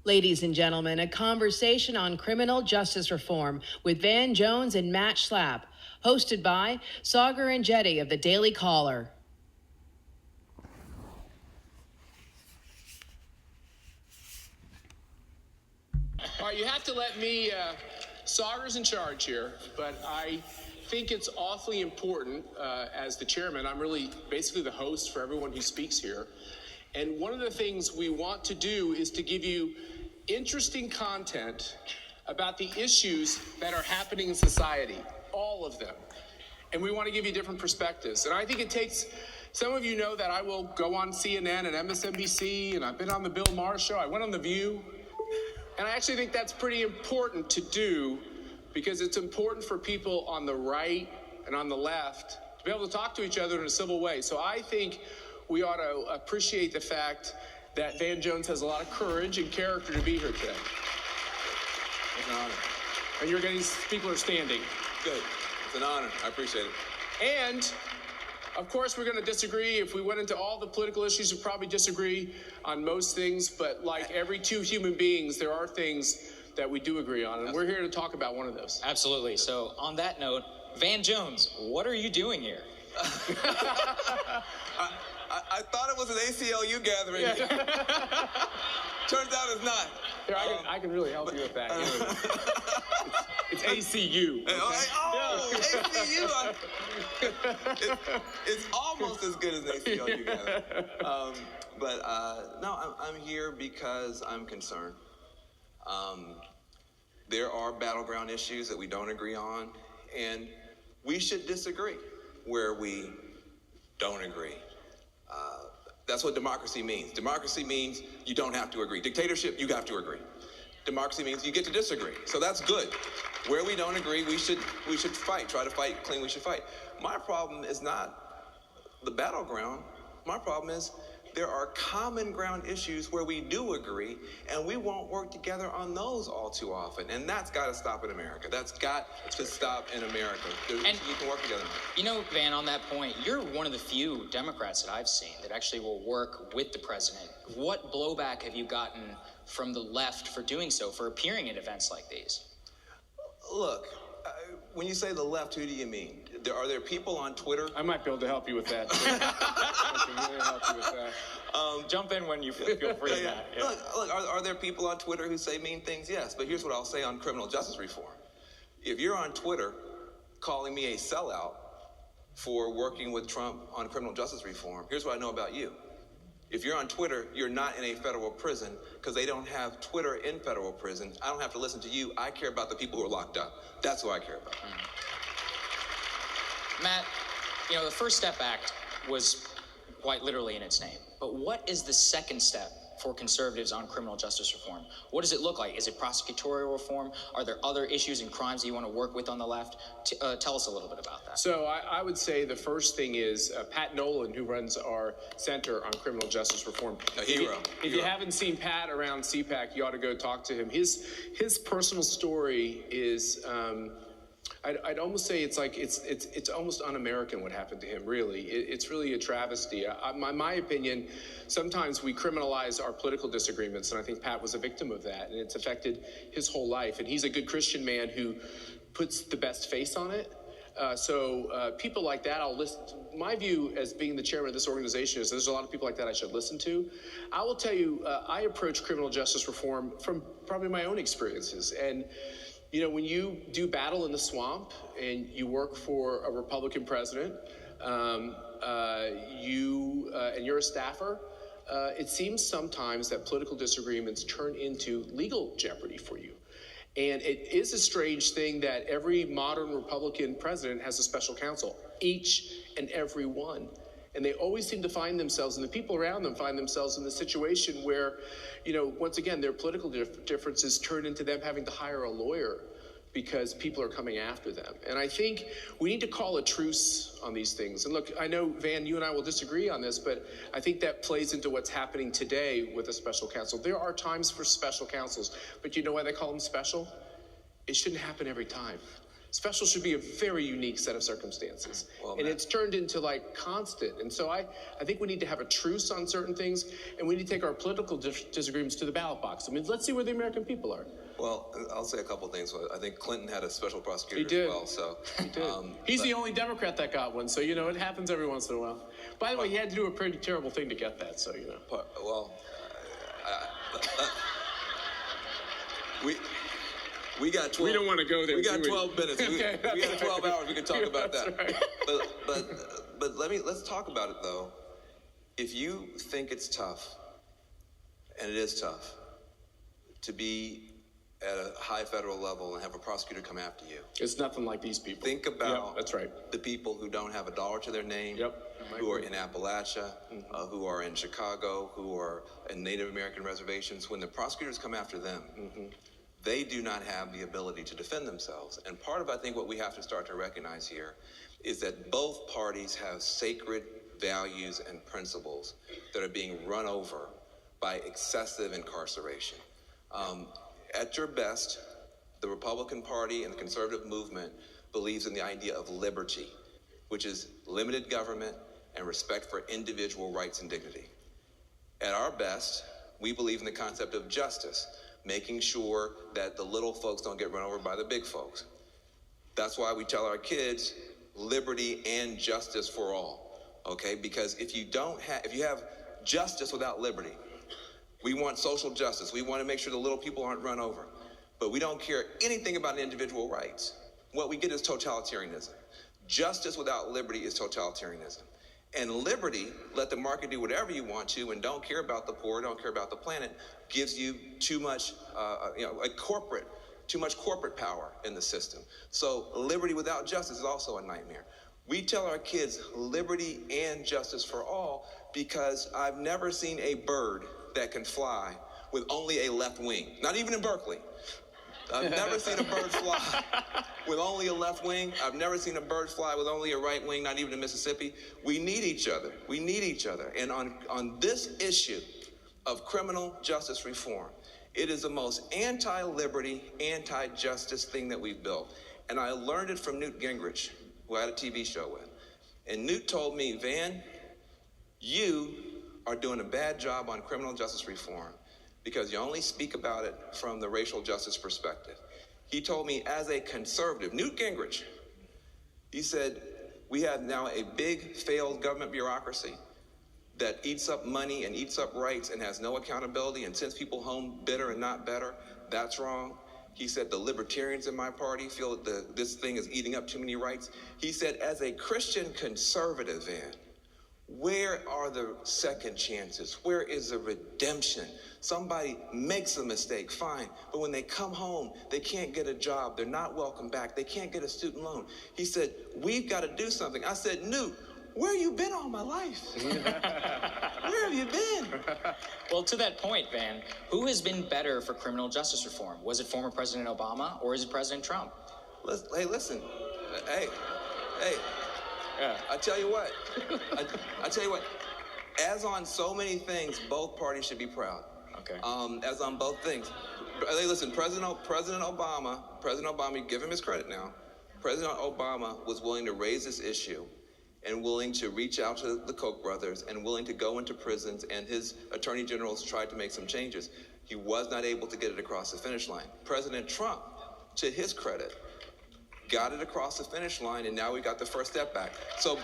Ladies and gentlemen, a conversation on criminal justice reform with Van Jones and Matt Schlapp, hosted by Saagar and Enjeti of the Daily Caller. All right, you have to let me, Sauger's in charge here, but I think it's awfully important as the chairman. I'm really basically the host for everyone who speaks here. And one of the things we want to do is to give you interesting content about the issues that are happening in society, all of them. And we want to give you different perspectives. And I think it takes, some of you know that I will go on CNN and MSNBC, and I've been on the Bill Maher show, I went on The View. And I actually think that's pretty important to do because it's important for people on the right and on the left to be able to talk to each other in a civil way. So I think we ought to appreciate the fact that Van Jones has a lot of courage and character to be here today. It's an honor. And you're getting, people are standing. Good. It's an honor. I appreciate it. And of course, we're going to disagree. If we went into all the political issues, we'd probably disagree on most things. But like every two human beings, there are things that we do agree on. And we're here to talk about one of those. Absolutely. So on that note, Van Jones, what are you doing here? I thought it was an ACLU gathering. Yeah. Turns out it's not. Here, I can really help you with that. It's ACU. Okay? ACU. It's almost as good as an ACLU gathering. No, I'm here because I'm concerned. There are battleground issues that we don't agree on, and we should disagree where we don't agree. That's what democracy means. Democracy means you don't have to agree. Dictatorship, you have to agree. Democracy means you get to disagree. So that's good. Where we don't agree, we should fight. Try to fight clean, we should fight. My problem is not the battleground. My problem is there are common ground issues where we do agree, and we won't work together on those all too often. And that's got to stop in America. That's got to stop in America. And you can work together. You know, Van, on that point, you're one of the few Democrats that I've seen that actually will work with the president. What blowback have you gotten from the left for doing so, for appearing at events like these? Look, when you say the left, who do you mean? Are there people on Twitter? I might be able to help you with that. I can really help you with that. Jump in when you feel free. Yeah. Look, are there people on Twitter who say mean things? Yes, but here's what I'll say on criminal justice reform. If you're on Twitter calling me a sellout for working with Trump on criminal justice reform, here's what I know about you. If you're on Twitter, you're not in a federal prison because they don't have Twitter in federal prison. I don't have to listen to you. I care about the people who are locked up. That's who I care about. Matt, you know, the First Step Act was quite literally in its name. But what is the second step for conservatives on criminal justice reform? What does it look like? Is it prosecutorial reform? Are there other issues and crimes that you want to work with on the left? Tell us a little bit about that. So I would say the first thing is Pat Nolan, who runs our Center on Criminal Justice Reform. A hero. If you haven't seen Pat around CPAC, you ought to go talk to him. His personal story is, I'd almost say it's almost un-American what happened to him, really. It's really a travesty. My opinion, sometimes we criminalize our political disagreements, and I think Pat was a victim of that, and it's affected his whole life. And he's a good Christian man who puts the best face on it. So people like that, I'll listen. My view as being the chairman of this organization is there's a lot of people like that I should listen to. I will tell you, I approach criminal justice reform from probably my own experiences. And you know, when you do battle in the swamp and you work for a Republican president, and you're a staffer, it seems sometimes that political disagreements turn into legal jeopardy for you. And it is a strange thing that every modern Republican president has a special counsel, each and every one. And they always seem to find themselves, and the people around them find themselves in the situation where, you know, once again, their political differences turn into them having to hire a lawyer because people are coming after them. And I think we need to call a truce on these things. And look, I know, Van, you and I will disagree on this, but I think that plays into what's happening today with a special counsel. There are times for special counsels, but you know why they call them special? It shouldn't happen every time. Special should be a very unique set of circumstances. Well, and Matt. it's turned into like constant. And so I think we need to have a truce on certain things, and we need to take our political disagreements to the ballot box. I mean, let's see where the American people are. Well, I'll say a couple things. I think Clinton had a special prosecutor He did. as well. So He did. He's the only Democrat that got one, so it happens every once in a while. By the way, he had to do a pretty terrible thing to get that, so we got 12. We don't want to go there. We got do 12 minutes. Okay, we got 12 hours. We can talk about That's that. right. But let's talk about it though. If you think it's tough, and it is tough, to be at a high federal level and have a prosecutor come after you, It's nothing like these people. think about Yep, that's right. the people who don't have a dollar to their name, Yep. who are in Appalachia, who are in Chicago, who are in Native American reservations. When the prosecutors come after them, they do not have the ability to defend themselves. And part of, I think, what we have to start to recognize here is that both parties have sacred values and principles that are being run over by excessive incarceration. At your best, the Republican Party and the conservative movement believes in the idea of liberty, which is limited government and respect for individual rights and dignity. At our best, we believe in the concept of justice, making sure that the little folks don't get run over by the big folks. That's why we tell our kids liberty and justice for all, okay? Because if you have justice without liberty, we want social justice. We want to make sure the little people aren't run over, but we don't care anything about individual rights. What we get is totalitarianism. Justice without liberty is totalitarianism. And liberty, let the market do whatever you want to and don't care about the poor, don't care about the planet, gives you too much, too much corporate power in the system. So liberty without justice is also a nightmare. We tell our kids liberty and justice for all because I've never seen a bird that can fly with only a left wing, not even in Berkeley. I've never seen a bird fly with only a left wing. I've never seen a bird fly with only a right wing, not even in Mississippi. We need each other. We need each other. And on this issue of criminal justice reform, it is the most anti-liberty, anti-justice thing that we've built. And I learned it from Newt Gingrich, who I had a TV show with. And Newt told me, Van, you are doing a bad job on criminal justice reform because you only speak about it from the racial justice perspective. He told me as a conservative, Newt Gingrich, he said, we have now a big failed government bureaucracy that eats up money and eats up rights and has no accountability and sends people home bitter and not better. That's wrong. He said the libertarians in my party feel that this thing is eating up too many rights. He said as a Christian conservative, Van, where are the second chances? Where is the redemption? Somebody makes a mistake, fine. But when they come home, they can't get a job. They're not welcome back. They can't get a student loan. He said, we've got to do something. I said, Newt, where you been all my life? Where have you been? Well, to that point, Van, who has been better for criminal justice reform? Was it former President Obama or is it President Trump? Hey, listen. Hey. Yeah. I tell you what. I tell you what. As on so many things, both parties should be proud. Okay. As on both things. Hey, listen, President Obama, give him his credit now. President Obama was willing to raise this issue and willing to reach out to the Koch brothers and willing to go into prisons, and his attorney generals tried to make some changes. He was not able to get it across the finish line. President Trump, to his credit, got it across the finish line, and now we got the first step back. So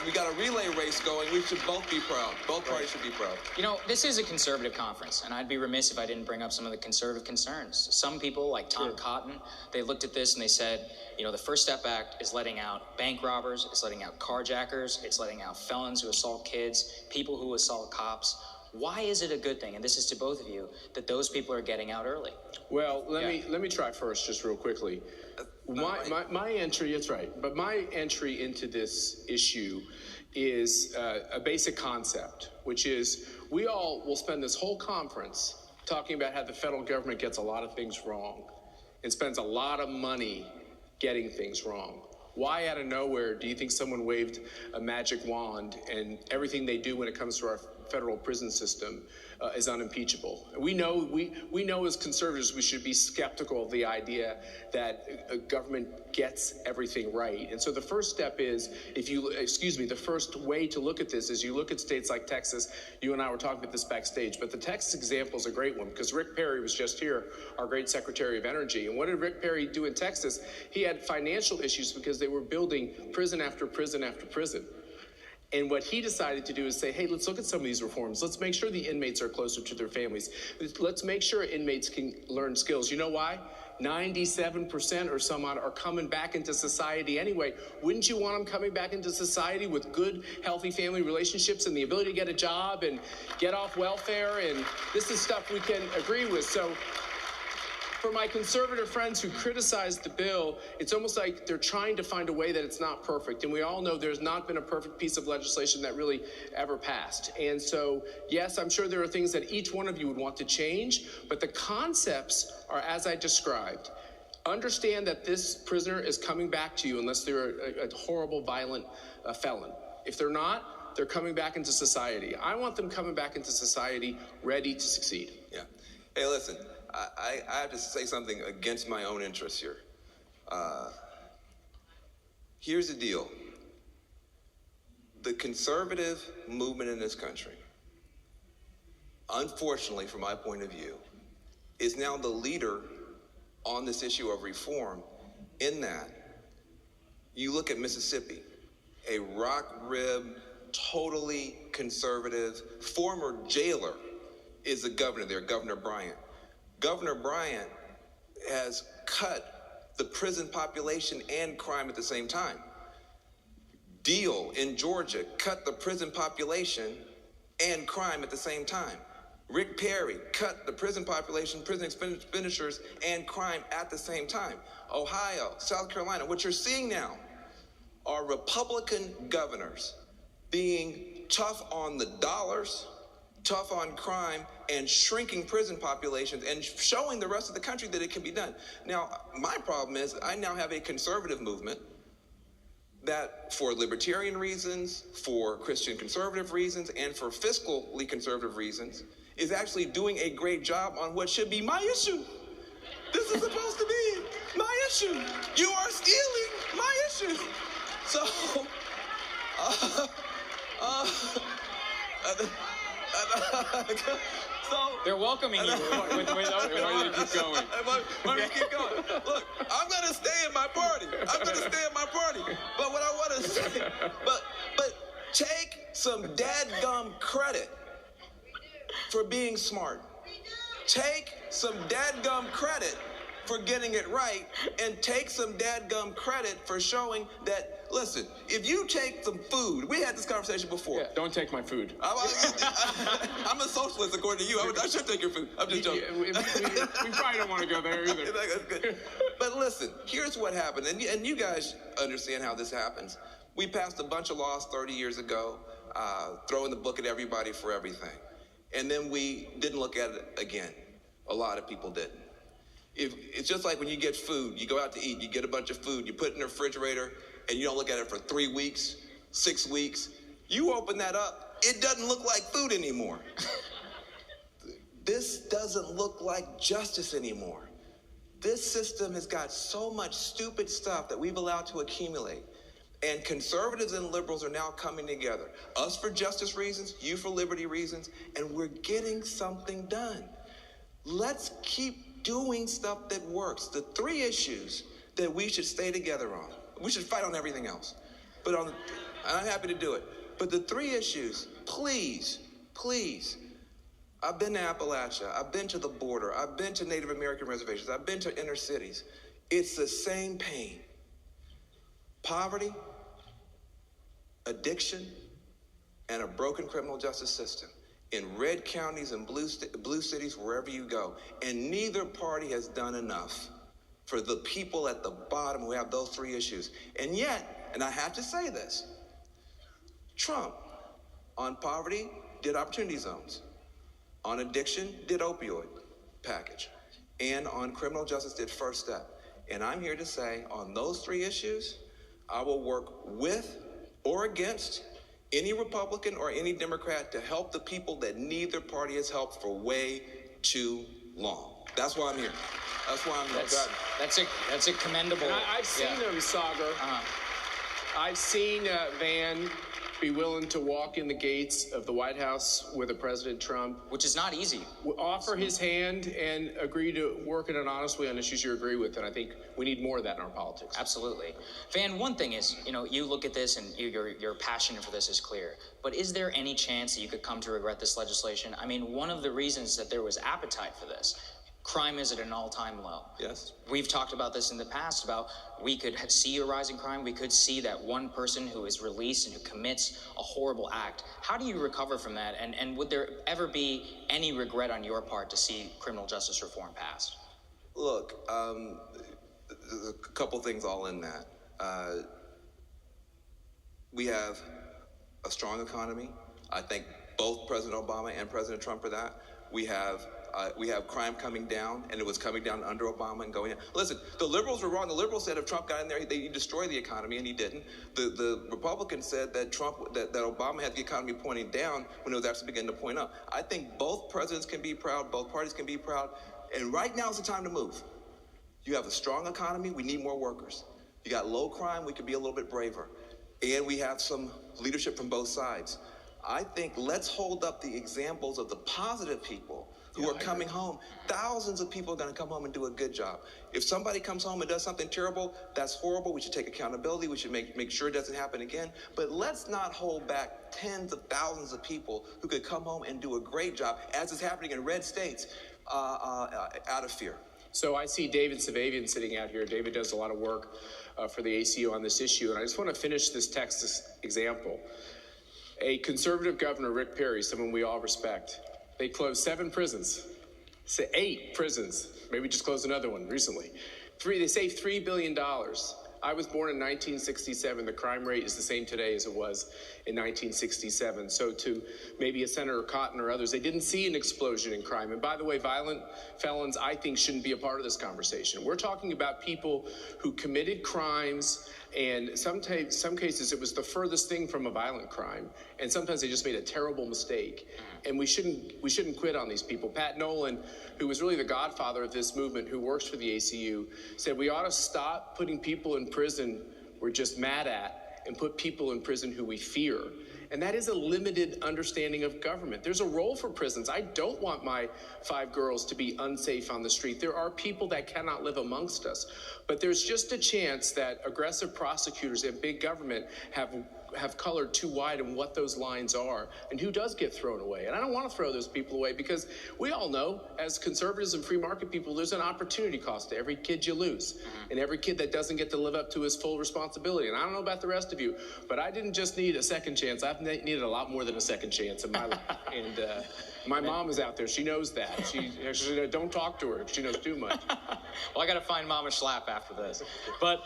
we got a relay race going. We should both be proud. Both parties should be proud. You know, this is a conservative conference, and I'd be remiss if I didn't bring up some of the conservative concerns. Some people, like Tom Cotton, they looked at this and they said, you know, the First Step Act is letting out bank robbers, it's letting out carjackers, it's letting out felons who assault kids, people who assault cops. Why is it a good thing, and this is to both of you, that those people are getting out early? Well, let me try first, just real quickly. My entry, that's right, but my entry into this issue is a basic concept, which is we all will spend this whole conference talking about how the federal government gets a lot of things wrong and spends a lot of money getting things wrong. Why out of nowhere do you think someone waved a magic wand and everything they do when it comes to our federal prison system is unimpeachable. We know as conservatives we should be skeptical of the idea that government gets everything right. And so the first step is, the first way to look at this is you look at states like Texas. You and I were talking about this backstage, but the Texas example is a great one because Rick Perry was just here, our great Secretary of Energy. And what did Rick Perry do in Texas? He had financial issues because they were building prison after prison after prison. And what he decided to do is say, hey, let's look at some of these reforms. Let's make sure the inmates are closer to their families. Let's make sure inmates can learn skills. You know why? 97% or some odd are coming back into society anyway. Wouldn't you want them coming back into society with good, healthy family relationships and the ability to get a job and get off welfare? And this is stuff we can agree with. So for my conservative friends who criticize the bill, it's almost like they're trying to find a way that it's not perfect. And we all know there's not been a perfect piece of legislation that really ever passed. And so, yes, I'm sure there are things that each one of you would want to change, but the concepts are as I described. Understand that this prisoner is coming back to you unless they're a horrible, violent felon. If they're not, they're coming back into society. I want them coming back into society ready to succeed. Yeah. Hey, listen. I have to say something against my own interests here. Here's the deal. The conservative movement in this country, unfortunately, from my point of view, is now the leader on this issue of reform, in that you look at Mississippi, a rock-rib, totally conservative, former jailer is the governor there, Governor Bryant. Governor Bryant has cut the prison population and crime at the same time. Deal in Georgia cut the prison population and crime at the same time. Rick Perry cut the prison population, prison expenditures, and crime at the same time. Ohio, South Carolina, what you're seeing now are Republican governors being tough on the dollars, tough on crime, and shrinking prison populations and showing the rest of the country that it can be done. Now, my problem is I now have a conservative movement that, for libertarian reasons, for Christian conservative reasons, and for fiscally conservative reasons, is actually doing a great job on what should be my issue. This is supposed to be my issue. You are stealing my issue. So, so They're welcoming you with open arms. Keep going. Let me keep going. Look, I'm gonna stay in my party. But what I want to say, but take some dadgum credit for being smart. Take some dadgum credit for getting it right, and take some dadgum credit for showing that, listen, if you take some food, we had this conversation before. Yeah, don't take my food. I'm a socialist according to you. I should take your food. I'm just joking. We probably don't want to go there either. But listen, here's what happened, and you guys understand how this happens. We passed a bunch of laws 30 years ago, throwing the book at everybody for everything. And then we didn't look at it again. A lot of people didn't. It's just like when you get food, you go out to eat, you get a bunch of food, you put it in the refrigerator, and you don't look at it for 3 weeks, 6 weeks. You open that up, it doesn't look like food anymore. This doesn't look like justice anymore. This system has got so much stupid stuff that we've allowed to accumulate. And conservatives and liberals are now coming together. Us for justice reasons, you for liberty reasons, and we're getting something done. Let's keep doing stuff that works. The 3 issues that we should stay together on. We should fight on everything else. But I'm happy to do it. But the 3 issues, please, I've been to Appalachia, I've been to the border, I've been to Native American reservations, I've been to inner cities. It's the same pain. Poverty, addiction, and a broken criminal justice system in red counties and blue cities, wherever you go. And neither party has done enough for the people at the bottom who have those 3 issues. And yet, and I have to say this, Trump on poverty did opportunity zones, on addiction did opioid package, and on criminal justice did First Step. And I'm here to say on those 3 issues, I will work with or against any Republican or any Democrat to help the people that need their party has helped for way too long. That's why I'm here. That's why I'm here. That's a commendable. And I've seen them, Saagar. I've seen Van be willing to walk in the gates of the White House with President Trump, Which is not easy. offer his hand and agree to work in an honest way on issues you agree with. And I think we need more of that in our politics. Absolutely. Van, one thing is, you look at this and your passion for this is clear. But is there any chance that you could come to regret this legislation? I mean, one of the reasons that there was appetite for this, crime is at an all-time low. Yes. We've talked about this in the past about we could see a rise in crime. We could see that one person who is released and who commits a horrible act. How do you recover from that? And would there ever be any regret on your part to see criminal justice reform passed? Look, there's a couple things all in that. We have a strong economy. I thank both President Obama and President Trump for that. We have crime coming down, and it was coming down under Obama and going down. Listen, the liberals were wrong. The liberals said if Trump got in there, he'd destroy the economy, and he didn't. The Republicans said that that Obama had the economy pointing down when it was actually beginning to point up. I think both presidents can be proud, both parties can be proud, and right now is the time to move. You have a strong economy, we need more workers. You got low crime, we could be a little bit braver. And we have some leadership from both sides. I think let's hold up the examples of the positive people who are coming home. Thousands of people are going to come home and do a good job. If somebody comes home and does something terrible, that's horrible. We should take accountability. We should make sure it doesn't happen again. But let's not hold back tens of thousands of people who could come home and do a great job, as is happening in red states, out of fear. So I see David Savavian sitting out here. David does a lot of work for the ACU on this issue. And I just want to finish this Texas example. A conservative governor, Rick Perry, someone we all respect, they closed 7 prisons, 8 prisons, maybe just closed another one recently. They saved $3 billion. I was born in 1967. The crime rate is the same today as it was in 1967. So to maybe a Senator Cotton or others, they didn't see an explosion in crime. And by the way, violent felons, I think, shouldn't be a part of this conversation. We're talking about people who committed crimes, and some cases it was the furthest thing from a violent crime, and sometimes they just made a terrible mistake. And we shouldn't quit on these people. Pat Nolan, who was really the godfather of this movement, who works for the ACU, said we ought to stop putting people in prison we're just mad at and put people in prison who we fear. And that is a limited understanding of government. There's a role for prisons. I don't want my 5 girls to be unsafe on the street. There are people that cannot live amongst us. But there's just a chance that aggressive prosecutors and big government have colored too wide in what those lines are and who does get thrown away. And I don't want to throw those people away, because we all know, as conservatives and free market people, there's an opportunity cost to every kid you lose and every kid that doesn't get to live up to his full responsibility. And I don't know about the rest of you, but I didn't just need a second chance. I've needed a lot more than a second chance in my life. And my mom is out there. She knows that. She don't talk to her. She knows too much. Well, I got to find Mama Schlapp after this. But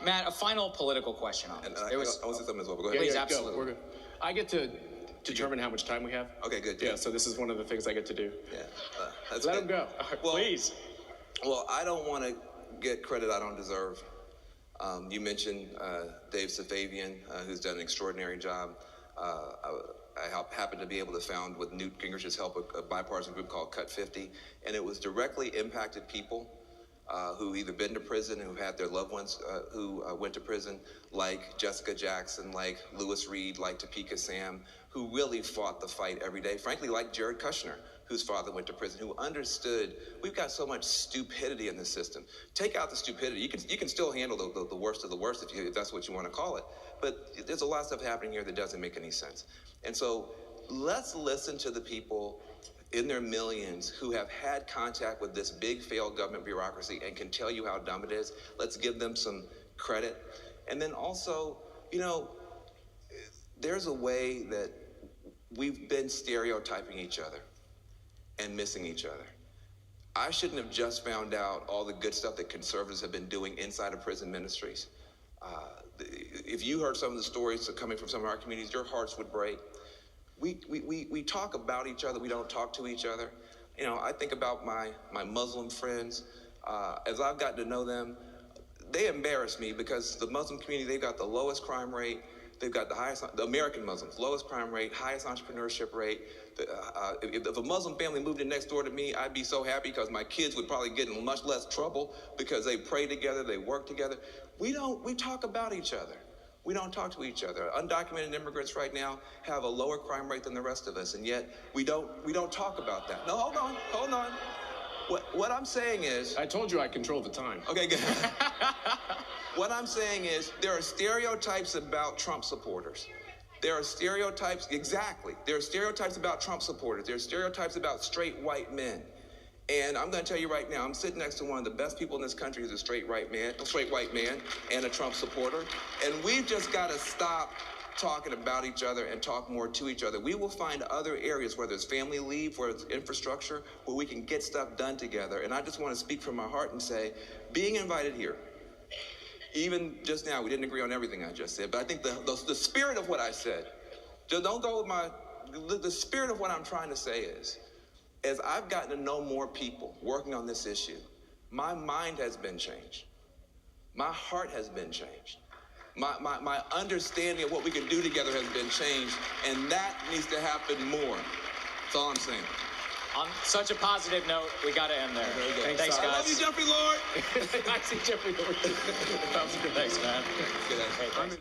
Matt, a final political question on this. I want to say something as well, but go ahead. Please, Yeah, absolutely. We're good. I get to determine how much time we have. Okay, good. Yeah, so this is one of the things I get to do. Yeah. That's Let good. him go. Well, Please. Well, I don't want to get credit I don't deserve. You mentioned Dave Safavian, who's done an extraordinary job. I happened to be able to found, with Newt Gingrich's help, a bipartisan group called Cut 50, and it was directly impacted people who either been to prison, who had their loved ones who went to prison, like Jessica Jackson, like Lewis Reed, like Topeka Sam, who really fought the fight every day. Frankly, like Jared Kushner, whose father went to prison, who understood we've got so much stupidity in the system. Take out the stupidity. You can still handle the worst of the worst if that's what you want to call it. But there's a lot of stuff happening here that doesn't make any sense. And so let's listen to the people in their millions who have had contact with this big failed government bureaucracy and can tell you how dumb it is. Let's give them some credit. And then also, there's a way that we've been stereotyping each other and missing each other. I shouldn't have just found out all the good stuff that conservatives have been doing inside of prison ministries. If you heard some of the stories coming from some of our communities, your hearts would break. We talk about each other. We don't talk to each other. I think about my Muslim friends. As I've gotten to know them, they embarrass me, because the Muslim community, they've got the lowest crime rate. They've got the American Muslims, lowest crime rate, highest entrepreneurship rate. If a Muslim family moved in next door to me, I'd be so happy because my kids would probably get in much less trouble because they pray together, they work together. We talk about each other. We don't talk to each other. Undocumented immigrants right now have a lower crime rate than the rest of us, and yet we don't talk about that. No, hold on. What I'm saying is... I told you I control the time. Okay, good. What I'm saying is there are stereotypes about Trump supporters. There are stereotypes, exactly. There are stereotypes about Trump supporters. There are stereotypes about straight white men. And I'm going to tell you right now, I'm sitting next to one of the best people in this country who's a straight white man, and a Trump supporter. And we've just got to stop talking about each other and talk more to each other. We will find other areas, whether it's family leave, whether it's infrastructure, where we can get stuff done together. And I just want to speak from my heart and say, being invited here, even just now, we didn't agree on everything I just said, but I think the spirit of what I said, just don't go with the spirit of what I'm trying to say is, as I've gotten to know more people working on this issue, my mind has been changed. My heart has been changed. My understanding of what we can do together has been changed, and that needs to happen more. That's all I'm saying. On such a positive note, we got to end there. Thanks, guys. I love you, Jeffrey Lord. I see Jeffrey Lord. Thanks, man. Good.